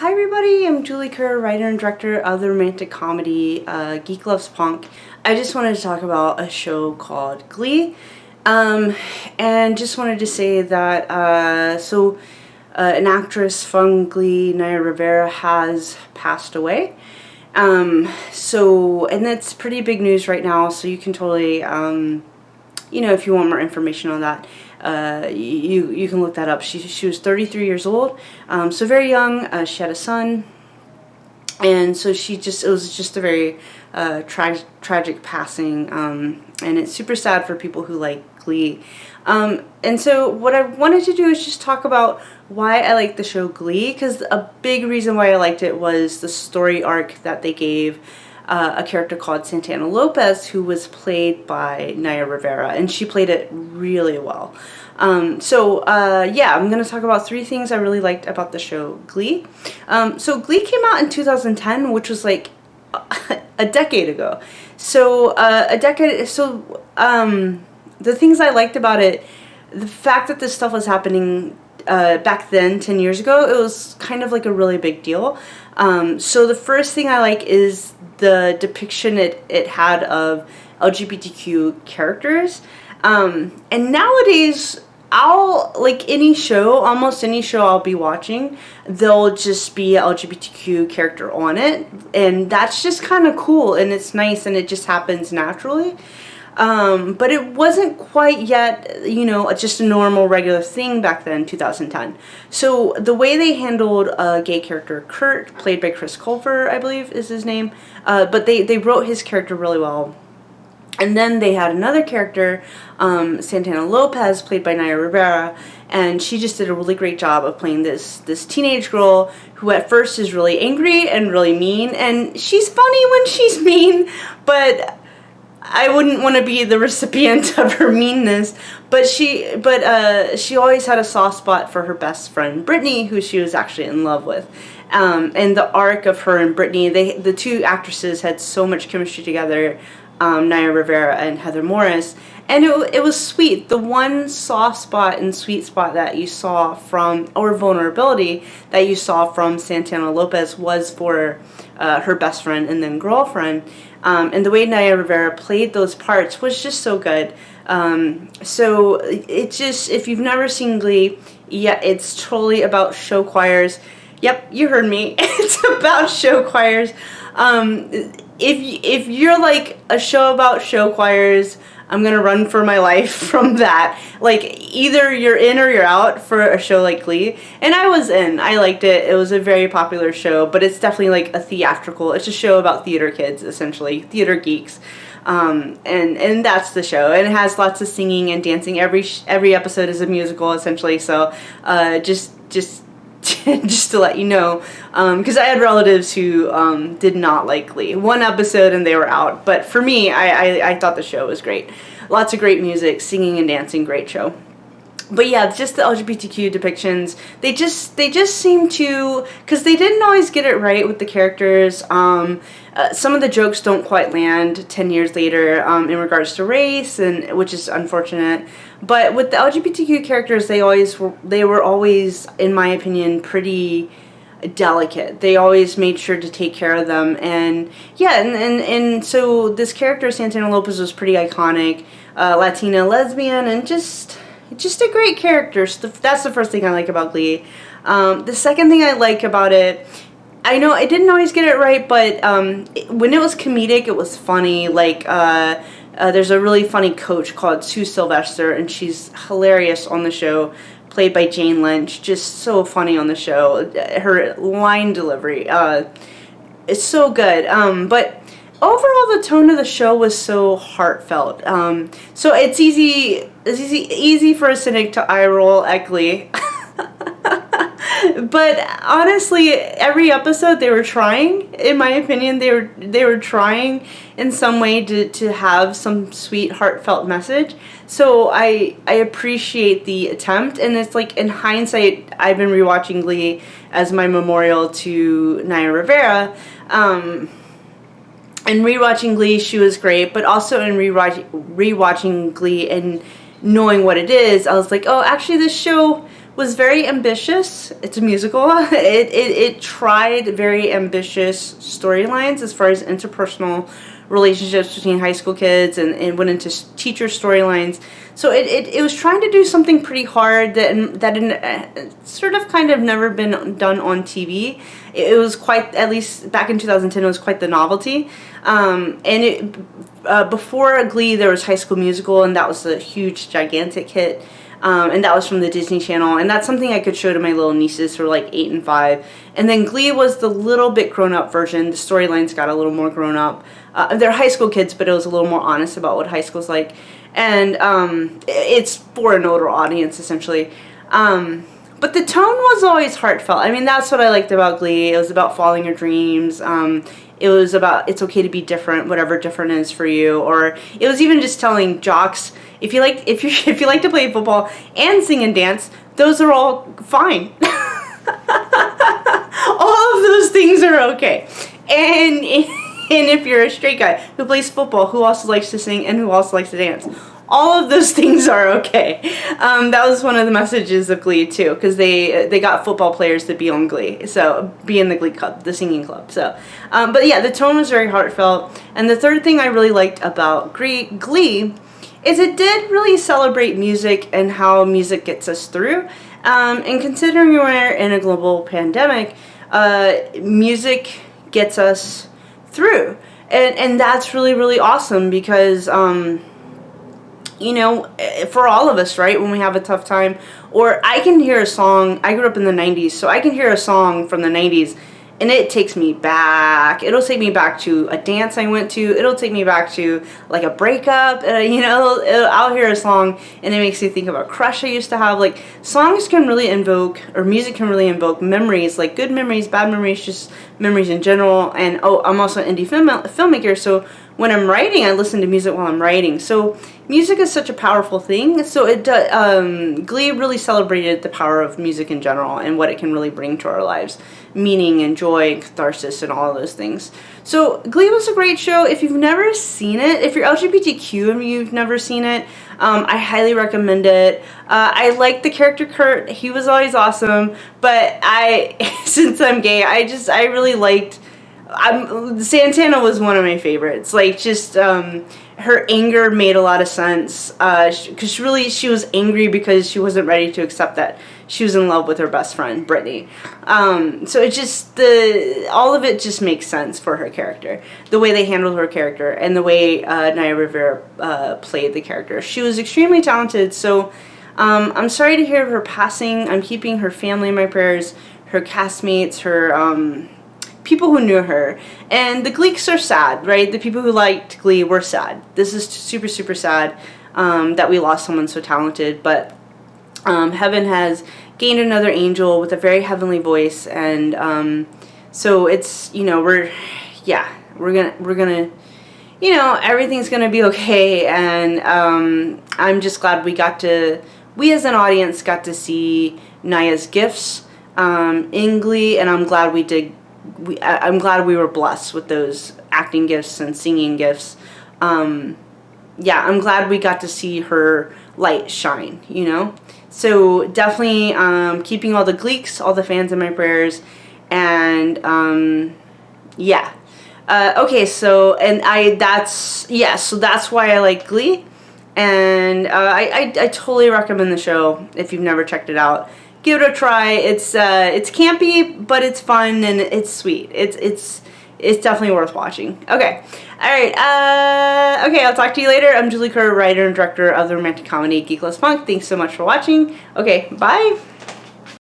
Hi everybody, I'm Julie Kerr, writer and director of the romantic comedy Geek Loves Punk. I just wanted to talk about a show called Glee, and just wanted to say that an actress from Glee, Naya Rivera, has passed away. And that's pretty big news right now, so you can totally, if you want more information on that, you can look that up. She was 33 years old, so very young. She had a son, and so it was just a very tragic passing, and it's super sad for people who like Glee. And so what I wanted to do is just talk about why I like the show Glee, because a big reason why I liked it was the story arc that they gave a character called Santana Lopez, who was played by Naya Rivera, and she played it really well. I'm going to talk about 3 things I really liked about the show Glee. So Glee came out in 2010, which was like a decade ago. The things I liked about it, the fact that this stuff was happening back then, 10 years ago, it was kind of like a really big deal. So the first thing I like is the depiction it had of LGBTQ characters. And nowadays, almost any show I'll be watching, there'll just be an LGBTQ character on it. And that's just kind of cool, and it's nice, and it just happens naturally. But it wasn't quite yet, just a normal, regular thing back then, 2010. So the way they handled a gay character, Kurt, played by Chris Colfer, I believe is his name, but they wrote his character really well. And then they had another character, Santana Lopez, played by Naya Rivera, and she just did a really great job of playing this teenage girl who at first is really angry and really mean, and she's funny when she's mean, but I wouldn't want to be the recipient of her meanness. But she always had a soft spot for her best friend Brittany, who she was actually in love with. And the arc of her and Brittany, the 2 actresses had so much chemistry together, Naya Rivera and Heather Morris, and it was sweet. The one soft spot and sweet spot that you saw or vulnerability that you saw from Santana Lopez was for her best friend and then girlfriend. And the way Naya Rivera played those parts was just so good. So if you've never seen Glee, yeah, it's totally about show choirs. Yep, you heard me. It's about show choirs. If you're like a show about show choirs, I'm going to run for my life from that. Like, either you're in or you're out for a show like Glee. And I was in. I liked it. It was a very popular show, but it's definitely like it's a show about theater kids, essentially. Theater geeks. And that's the show. And it has lots of singing and dancing. Every episode is a musical, essentially. So, just to let you know, because I had relatives who did not like Glee. One episode and they were out. But for me, I thought the show was great. Lots of great music, singing and dancing, great show. But yeah, just the LGBTQ depictions, they just seem to, because they didn't always get it right with the characters. Some of the jokes don't quite land 10 years later in regards to race, and which is unfortunate. But with the LGBTQ characters, they were always, in my opinion, pretty delicate. They always made sure to take care of them, and yeah, and so this character Santana Lopez was pretty iconic, Latina lesbian, and just a great character. So that's the first thing I like about Glee. The second thing I like about it, I know I didn't always get it right, but when it was comedic, it was funny. Like, there's a really funny coach called Sue Sylvester, and she's hilarious on the show, played by Jane Lynch. Just so funny on the show. Her line delivery is so good. But overall, the tone of the show was so heartfelt. So it's easy for a cynic to eye roll at Glee. But honestly, every episode they were trying, in my opinion, they were trying in some way to have some sweet, heartfelt message. So I appreciate the attempt, and it's like, in hindsight, I've been rewatching Glee as my memorial to Naya Rivera. And rewatching Glee, she was great, but also in rewatching Glee and knowing what it is, I was like, oh, actually this show was very ambitious. It's a musical. It tried very ambitious storylines as far as interpersonal relationships between high school kids, and went into teacher storylines. So it was trying to do something pretty hard that sort of kind of never been done on TV. It was quite, at least back in 2010, it was quite the novelty. Before Glee, there was High School Musical, and that was a huge, gigantic hit. And that was from the Disney Channel, and that's something I could show to my little nieces who are like 8 and 5. And then Glee was the little bit grown-up version. The storylines got a little more grown-up. They're high school kids, but it was a little more honest about what high school's like. And it's for an older audience, essentially. But the tone was always heartfelt. I mean, that's what I liked about Glee. It was about following your dreams. It was about it's okay to be different, whatever different is for you. Or it was even just telling jocks, if you like to play football and sing and dance, those are all fine. All of those things are okay. And if you're a straight guy who plays football, who also likes to sing and who also likes to dance, all of those things are okay. That was one of the messages of Glee too, because they got football players to be on Glee, so be in the Glee club, the singing club. So, but yeah, the tone was very heartfelt. And the third thing I really liked about Glee is it did really celebrate music and how music gets us through. And considering we're in a global pandemic, music gets us through, and that's really, really awesome because you know, for all of us, right, when we have a tough time, or I can hear a song, I grew up in the 90s, so I can hear a song from the 90s, and it takes me back. It'll take me back to a dance I went to. It'll take me back to, like, a breakup. You know, I'll hear a song, and it makes me think of a crush I used to have. Like, songs can really invoke, or music can really invoke memories, like good memories, bad memories, just memories in general. And, oh, I'm also an indie filmmaker, so when I'm writing, I listen to music while I'm writing. So music is such a powerful thing. So Glee really celebrated the power of music in general and what it can really bring to our lives. Meaning and joy and catharsis and all of those things. So Glee was a great show. If you've never seen it, if you're LGBTQ and you've never seen it, I highly recommend it. I like the character Kurt. He was always awesome. But since I'm gay, I really liked... Santana was one of my favorites. Like, just her anger made a lot of sense, because she was angry because she wasn't ready to accept that she was in love with her best friend Brittany. So it just all of it just makes sense for her character, the way they handled her character and the way Naya Rivera played the character. She was extremely talented. So I'm sorry to hear of her passing. I'm keeping her family in my prayers, her castmates, her people who knew her. And the Gleeks are sad, right? The people who liked Glee were sad. This is super, super sad that we lost someone so talented. But Heaven has gained another angel with a very heavenly voice. And so it's, you know, we're gonna, you know, everything's gonna be okay. And I'm just glad we as an audience got to see Naya's gifts in Glee. And I'm glad I'm glad we were blessed with those acting gifts and singing gifts. Yeah, I'm glad we got to see her light shine, you know? So definitely keeping all the Gleeks, all the fans in my prayers. And yeah. Okay, so that's why I like Glee. And I totally recommend the show if you've never checked it out. Give it a try. It's campy, but it's fun and it's sweet. It's definitely worth watching. Okay. All right. Okay, I'll talk to you later. I'm Julie Kerr, writer and director of the romantic comedy Geek Loves Punk. Thanks so much for watching. Okay, bye.